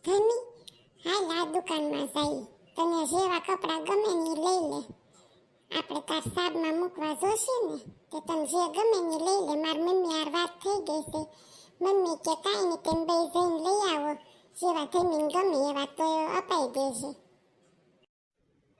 ગમી હાલ આ દુકાનમાં જઈ તને જેવા કપડાં ગમે ને ઈ લઈ લે. આપણે તાર સાબમાં મૂકવા જોશે ને તે તને જે ગમે ને ઈ લઈ લે. મારી મમ્મી યાર વાત થઈ ગઈ છે. મમ્મી કે કાંઈ નહીં તેમ બે જઈને લઈ આવો જેવા ગમીને ગમે એવા તો અપાઈ દેશે.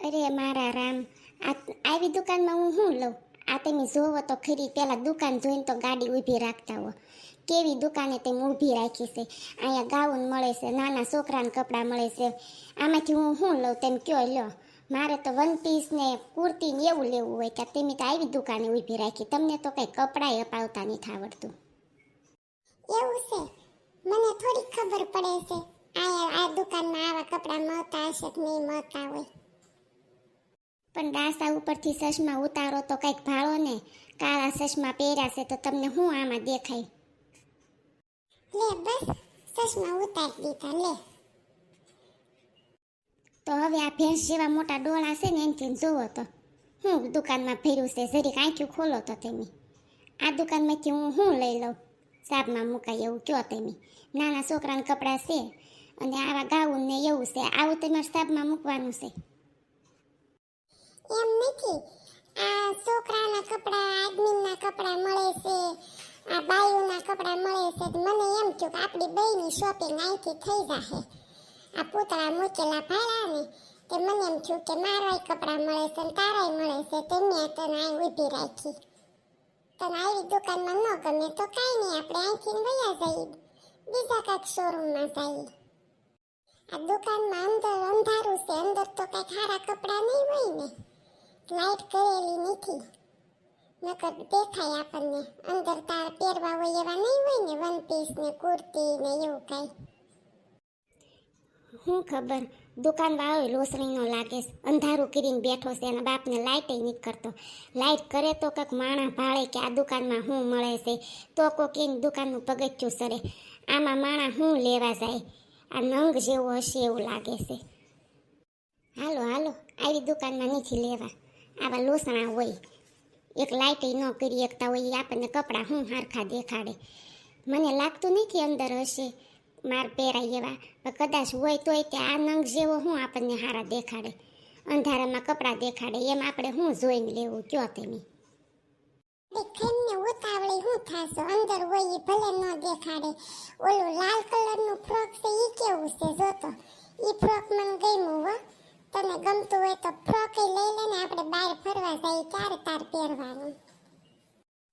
અરે મારા રામ, આવી દુકાનમાં હું શું લઉં? આ તમે જોવો તો ખરી, પેલા દુકાન જોઈને તો ગાડી ઊભી રાખતા હો. કેવી દુકાને તેમ ઊભી રાખી છે. અહીંયા ગાઉન મળે છે, નાના છોકરાના કપડાં મળે છે. આમાંથી હું શું લઉં તેમ કયો લ્યો. મારે તો વન પીસ ને કુર્તી ને એવું લેવું હોય કે તમે તો આવી દુકાને ઊભી રાખી. તમને તો કંઈ કપડાં અપાવતા નથી આવડતું. એવું છે? મને થોડી ખબર પડે છે આ દુકાનમાં આવા કપડાં મળતા હશે કે નહીં મળતા હોય. પણ ડાસા ઉપરથી ચશ્મા ઉતારો તો કંઈક ભાળો ને. કાળા ચશ્મા પહેર્યા છે તો તમને શું આમાં દેખાય? લે બસ ચશ્મા ઉતારી દીધા લે. તો હવે આ ભેંસ જેવા મોટા ડોળા છે ને એમથી જોવો તો હું દુકાનમાં ફેર્યું છે. જરીક આંખ્યું ખોલો તો તમે. આ દુકાનમાંથી હું શું લઈ લઉં? સાબમાં મુકાય એવું કયો તમે. નાના છોકરાના કપડાં છે અને આવા ગાઉન ને એવું છે. આવું તમારે સાબમાં મૂકવાનું છે? એમ નથી, આ છોકરાના કપડાં આદમીના કપડાં મળે છે, આ બાયુના કપડાં મળે છે. મને એમ થયું કે આપણી બેયની શોપિંગ અહીંથી થઈ જશે. આ પૂતળા મૂકેલા ભાડા ને તે મને એમ થયું કે મારાય કપડાં મળે છે ને તારાય મળે છે તે મેં તને અહીં ઊભી રાખી. તને આવી દુકાનમાં ન ગમે તો કાંઈ નહીં, આપણે અહીંથી વયા જઈએ બીજા કાંઈક શોરૂમમાં જઈએ. આ દુકાનમાં અંદર અંધારું છે, અંદર તો કાંઈક સારા કપડાં નહીં હોય ને, લાઈટ કરેલી નથી નકર દેખાય આપણને. અંદર તાર પહેરવા હોય એવા નહીં હોય ને વન પીસ ને કુર્તી ને એવું કાંઈ. શું ખબર, દુકાનવાળો લોસણીનો લાગે છે. અંધારું કરીને બેઠો છે, એના બાપને લાઇટ નહીં કરતો. લાઇટ કરે તો કંઈક માણા ભાળે કે આ દુકાનમાં શું મળે છે, તો કોઈક એની દુકાનનું પગથિયું સરે. આમાં માણા શું લેવા જાય? આ નંગ જેવો હશે એવું લાગે છે. હાલો હાલો, આવી દુકાનમાં નથી લેવા. આવા લોસણા હોય, એક લાઇટ ન કરી શકતા હોય, એ આપણને કપડાં શું હરખા દેખાડે. મને લાગતું નથી અંદર હશે માર પહેરાય એવા, પણ કદાચ હોય તોય તે આ નંગ જેવો શું આપણને સારા દેખાડે. અંધારામાં કપડાં દેખાડે એમ આપણે શું જોઈને લેવું કયો તમે? દેખાઈને ઉતાવળી શું થાશો? અંદર હોય એ ભલે ન દેખાડે. ઓલું લાલ કલરનું ફ્રોક છે એ કેવું છે જોતો. એ ફ્રોક મને ગમ્યું હો. તને ગમતું હોય તો ફ્રોક લઈ લે ને, આપણે બહાર ફરવા જઈએ ત્યારે તાર પહેરવાનું.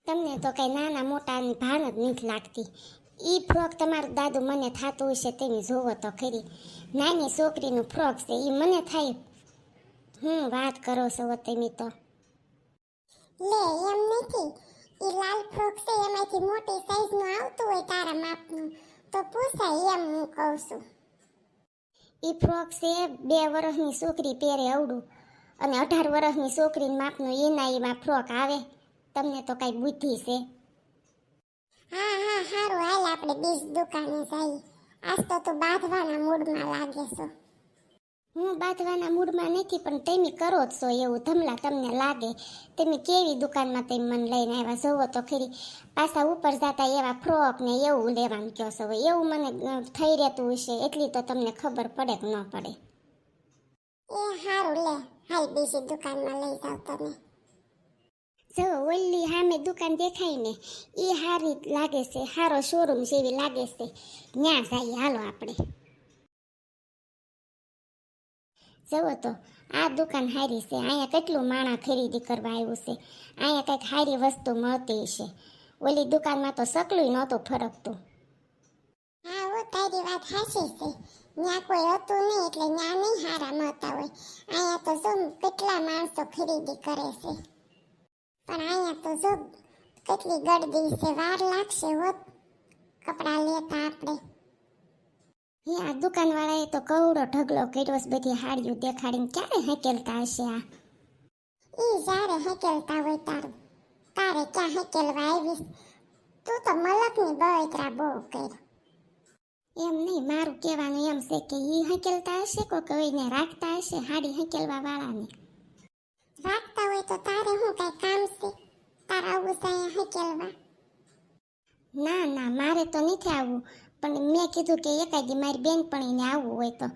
તમને તો કઈ નાના મોટાની ભાન જ નથી લાગતી. ઈ ફ્રોક તમારું દાદુ મને થતું હશે તમે જોવો તો ખરી. નાની છોકરીનું ફ્રોક છે એ મને થાય. વાત કરો છો તમે તો. લે એમ નથી, એ લાલ ફ્રોક છે એમાંથી મોટી સાઈઝનું આવતું હોય તારા માપનું તો પૂછાય એમ હું કહું છું. ઈ ફ્રોક છે 2 વર્ષની છોકરી પહેરે અવડું, અને 18 વર્ષની છોકરીના માપનું એના એમાં ફ્રોક આવે. તમને તો કઈ બુદ્ધિ છે? હા સારું હાલ આપણે બીજી દુકાને જઈએ. આજ તો તું બાંધવાના મૂડમાં લાગે છો. હું બાંધવાના મૂડમાં નથી, પણ તમે કરો જ છો એવું ધમલા તમને લાગે. તમે કેવી દુકાનમાં તમે મને લઈને આવ્યા જોવો તો ખરી. પાછા ઉપર જતા એવા ફ્રોક ને એવું લેવાનું કહો છો. એવું મને થઈ રહેતું હશે એટલી તો તમને ખબર પડે કે ન પડે. એ સારું લે હાલ બીજી દુકાનમાં લઈ જાવ તમે. જો ઓલી સામે દુકાન દેખાય ને એ સારી લાગે છે, સારો શોરૂમ જેવી લાગે છે. ત્યાં જઈએ હાલો આપણે. જુઓ તો આ દુકાન સારી છે. અહીંયા કેટલું માણા ખરીદી કરવા આવ્યું છે. અહીંયા કંઈક સારી વસ્તુ મળતી હશે. ઓલી દુકાનમાં તો સકલું નહોતું ફરકતું. હા હો તારી વાત સાચી છે. ત્યાં કોઈ હતું નહીં એટલે ત્યાં નહીં સારા મળતા હોય. અહીંયા તો જો કેટલા માણસો ખરીદી કરે છે, પણ અહીંયા તો જો કેટલી ગળદી છે. વાર લાગશે હોત કપડાં લેતા આપણે. આ દુકાનવાળાએ તો કવડો ઢગલો કર્યો છે. બધી હાડીઓ દેખાડીને ક્યારે હેકેલતા હશે આ? ઈ જ્યારે હેકેલતા હોય તારે ક્યાં હેકેલવા આવીશ? તું તો મલકની બળતરા બહુ કર. એમ નહીં, મારું કહેવાનું એમ છે કે ઈ હેકેલતા હશે કોઈ કોઈને રાખતા હશે હાડી હેકેલવા વાળાને. રાખતા હોય તો તારે શું કઈ કામ છે? તારા આવું છે હેકેલવા? ના મારે તો નથી આવવું, પણ મેં કીધું કે એકાદી મારી બેનપણીને આવવું હોય તો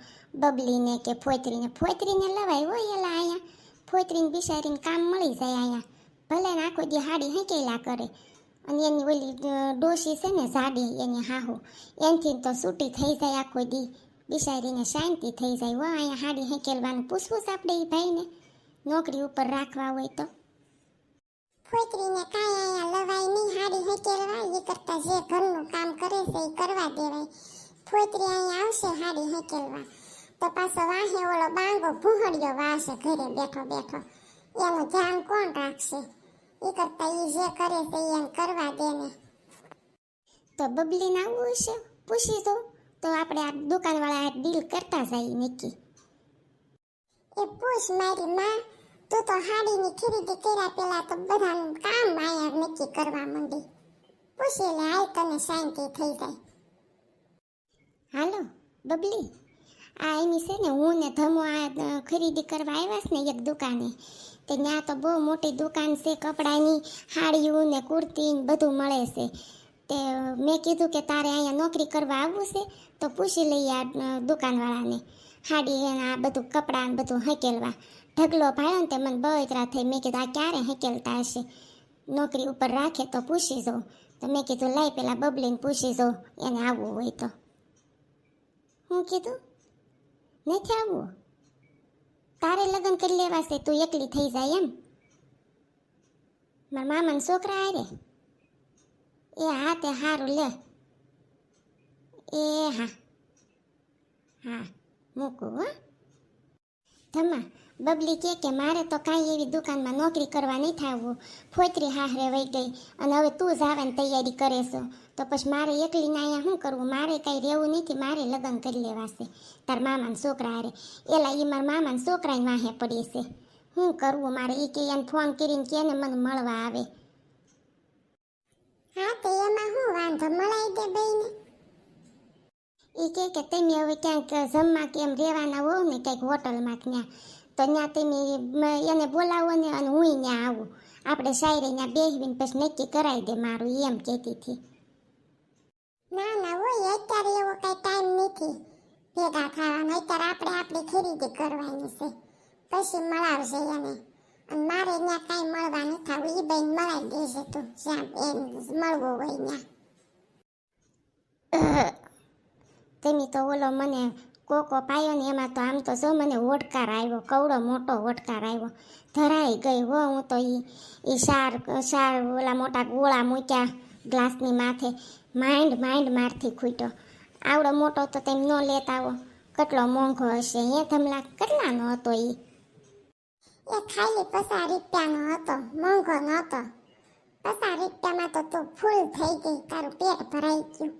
બબલીને કે ફોતરીને લવાય હોય એલા અહીંયા ફોતરીને બિચારીને કામ મળી જાય અહીંયા ભલે ને આખો દી હાડી હેંકેલા કરે અને એની ઓલી ડોશી છે ને જાડી એની હાહુ એનથી તો છૂટી થઈ જાય આખો દી બિચારીને શાંતિ થઈ જાય હો અહીંયા હાડી હેંકેલવાનું પૂછવું છે આપણે એ ભાઈને નોકરી ઉપર રાખવા હોય તો ફોતરીને કાંઈ અહીંયા લવાય નહીં, હાડી હેકેલવા એ કરતા જે ઘરનું કામ કરે છે એ કરવા દેવાય. ફોતરી અહીંયા આવશે હાડી હેકેલવા તો પાછો વાહે ઓલો બાંગો ભૂહડિયો વાશે ઘરે બેઠો બેઠો, એનું ધ્યાન કોણ રાખશે? એ કરતા એ જે કરે છે એને કરવા દે ને. તો બબલીને આવવું હશે પૂછી દો તો આપણે આ દુકાનવાળા ડીલ કરતા જાય નક્કી. એ પૂછ મારી માં, તું તો હાડીની ખરીદી કર્યા પેલા તો બધાનું કામ અહીંયા નક્કી કરવા માંડી. પૂછી લે, હાલ તને શાંતિ થઈ જાય. હાલો બબલી, આ એની છે ને હું ને ધમો આ ખરીદી કરવા આવ્યા છે ને એક દુકાને, તે ત્યાં તો બહુ મોટી દુકાન છે, કપડાની હાડીઓ ને કુર્તી ને બધું મળે છે. તે મેં કીધું કે તારે અહીંયા નોકરી કરવા આવવું છે તો પૂછી લઈએ આ દુકાનવાળાને હાડી આ બધું કપડાં ને બધું હકેલવા. ઢગલો ભાડ્યો ને તે મને બળતરા થઈ, મેં કીધું આ ક્યારે હકેલતા હશે, નોકરી ઉપર રાખે તો પૂછી જાઉં. તો મેં કીધું લાઈ પેલા બબલીને પૂછી જાઉં એને આવવું હોય તો. હું કીધું નથી આવવું, તારે લગ્ન કરી લેવા છે, તું એકલી થઈ જાય એમ? મારા મામાના છોકરા આરે એ હા તે સારું લે એ હા હા મૂકું હો. ધમા બબલી કે મારે તો કાંઈ એવી દુકાનમાં નોકરી કરવા નહીં થવું, ફોતરી હાહરે વહી ગઈ અને હવે તું જ આવવાની તૈયારી કરે છો તો પછી મારે એકલીને અહીંયા શું કરવું? મારે કાંઈ રહેવું નથી, મારે લગ્ન કરી લેવાશે તાર મામાના છોકરા હારે. એલા એ મારા મામાના છોકરાને વાહે પડી છે, શું કરવું મારે? એ કે એને ફોન કરીને કે ને મને મળવા આવે. હા તો એમાં શું વાંધો, મળાઈ દે બેયને. એ કે તમે હવે ક્યાંક જમવા કે એમ રહેવાના હોવ ને કંઈક હોટલમાં ત્યાં તો ત્યાં તમે એને બોલાવો ને અને હું ત્યાં આવું, આપણે શાયરે ત્યાં બેસીને પછી નક્કી કરાવી દે મારું, એમ કહેતી હતી. ના ના હોય, અત્યારે એવો કઈ ટાઈમ નથી ભેગા થવાનો, અત્યારે આપણે આપણી ખરીદી કરવાની છે, પછી મળાવશે એને. અને મારે ત્યાં કાંઈ મળવા નથી થવું, એ બેન મળાવી દેશે તું જ્યાં એમ મળવું હોય ત્યાં. તમે તો ઓલો મને કોકો પાયો ને એમાં તો આમ તો જો મને હોડકાર આવ્યો, કવડો મોટો હોડકાર આવ્યો, ધરાઈ ગઈ હો. હું તો એ શાર ઓલા મોટા ગોળા મૂક્યા ગ્લાસની માથે, માંડ મારથી ખૂટ્યો. આવડો મોટો તો તેમ ન લેતા આવો, કેટલો મોંઘો હશે હે ધમલા? કેટલાનો હતો એ ખાલી 50 રૂપિયાનો હતો, મોંઘો નહોતો. 50 રૂપિયામાં તો તું ફૂલ થઈ ગઈ, તારું પેટ ભરાઈ ગયું.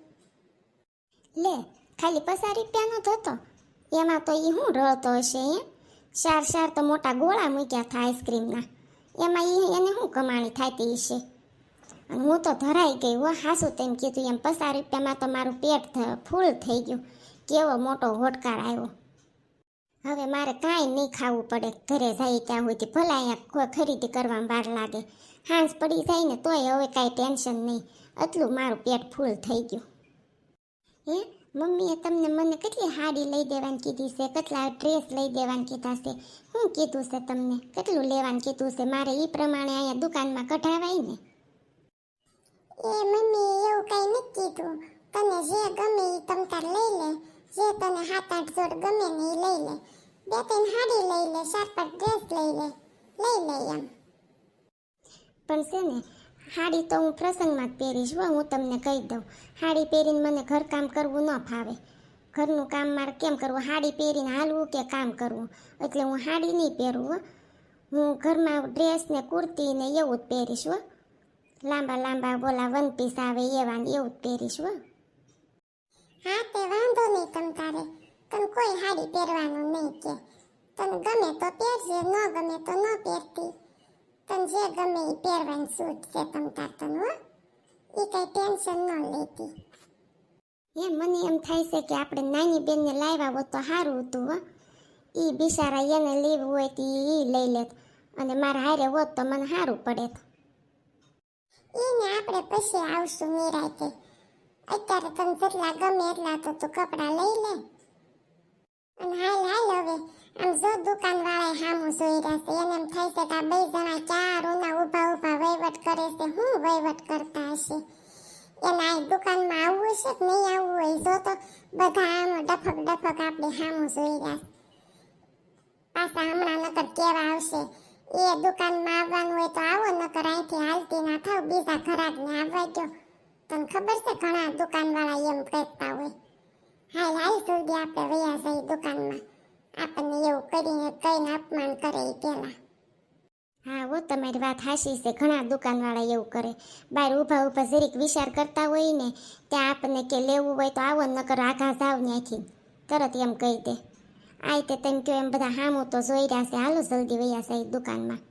લે ખાલી 50 રૂપિયાનો જ હતો, એમાં તો એ શું રળતો હશે હે? શાર તો મોટા ગોળા મૂક્યા હતા આઈસ્ક્રીમના, એમાં એને શું કમાણી થતી હશે? અને હું તો ધરાઈ ગઈ હો, હાસું તેમ કીધું એમ 50 રૂપિયામાં તો મારું પેટ ફૂલ થઈ ગયું. કેવો મોટો હોડકાર આવ્યો. હવે મારે કાંઈ નહીં ખાવું પડે, ઘરે જાય ત્યાં સુધી ભલે અહીંયા ખરીદી કરવામાં વાર લાગે, હાંસ પડી જાય ને તોય હવે કાંઈ ટેન્શન નહીં, એટલું મારું પેટ ફૂલ થઈ ગયું. હે મમ્મીએ તમને મને કેટલી હાડી લઈ દેવાની કીધી છે, કેટલા ડ્રેસ લઈ દેવાની કીધા છે, શું કીધું છે તમને? કેટલું લેવાનું કીધું છે? મારે એ પ્રમાણે અહીંયા દુકાનમાં કઢાવાય ને. એ મમ્મી એવું કઈ નથી કીધું, તને જે ગમે એ તમ તાર લઈ લે, જે તને 7-8 જોડ ગમે ને એ લઈ લે, 2-3 હાડી લઈ લે, 4-5 ડ્રેસ લઈ લે એમ. પણ છે ને હાડી તો હું પ્રસંગમાં જ પહેરીશ હો, હું તમને કહી દઉં. હાડી પહેરીને મને ઘરકામ કરવું ન ફાવે, ઘરનું કામ મારે કેમ કરવું? હાડી પહેરીને હાલવું કે કામ કરવું? એટલે હું હાડી નહીં પહેરું હો, હું ઘરમાં ડ્રેસ ને કુર્તી ને એવું જ પહેરીશ હો, લાંબા બોલા વન પીસ આવે એવા ને એવું જ પહેરીશ હો. હા તે વાંધો નહીં તમ તારે, તને કોઈ હાડી પહેરવાનું નહીં કે, તને ગમે તો પહેરજે, ન ગમે તો ન પહેરતી, તને જે ગમે એ પહેરવાની છૂટ છે તમ તાર તને હો, એ કઈ ટેન્શન ન લેતી. મને એમ થાય છે કે આપણે નાની બેનને લાવ્યા હોત તો સારું હતું હો, એ બિચારા એને લેવું હોય તો એ લઈ લેત અને મારા હારે હોત તો મને સારું પડે. એને આપણે પછી આવશું નિરાતે, અત્યારે તને જેટલા ગમે એટલા તો તું કપડાં લઈ લે. અને હાલ હાલ હવે આમ જો દુકાનવાળાએ સામું જોઈ રહ્યા છે. એને એમ થાય છે કે આ બે જણા ચાર ઉના ઊભા ઊભા વહીવટ કરે છે. શું વહીવટ કરતા હશે? એને આ દુકાનમાં આવવું છે કે નહીં આવવું હોય? જો તો બધા આમ ડફક ડફક આપણે સામું જોઈ રહ્યા છે. પાછા હમણાં નકર કેવા આવશે, એ દુકાનમાં આવવાનું હોય તો આવો, નકર અહીંથી હાલતી ના થાવ, બીજા ઘરાકને આવવા દો. તને ખબર છે ઘણા દુકાનવાળા એમ કહેતા હોય. હાલ હાલ જલ્દી આપણે વયા જઈ દુકાનમાં. આપણને એવું કરીને કઈને અપમાન કરે એ પેલા. હા હો, તમારી વાત હાચી છે. ઘણા દુકાનવાળા એવું કરે. બહાર ઊભા ઊભા જરીક વિચાર કરતા હોય ને, ત્યાં આપણને કે લેવું હોય તો આવો, નકર આઘા જાવ ત્યાંથી તરત એમ કહી દે. આ તે તેમ કહો એમ બધા હામું તો જોઈ રહ્યા છે. હાલો જલ્દી વયા જાય દુકાનમાં.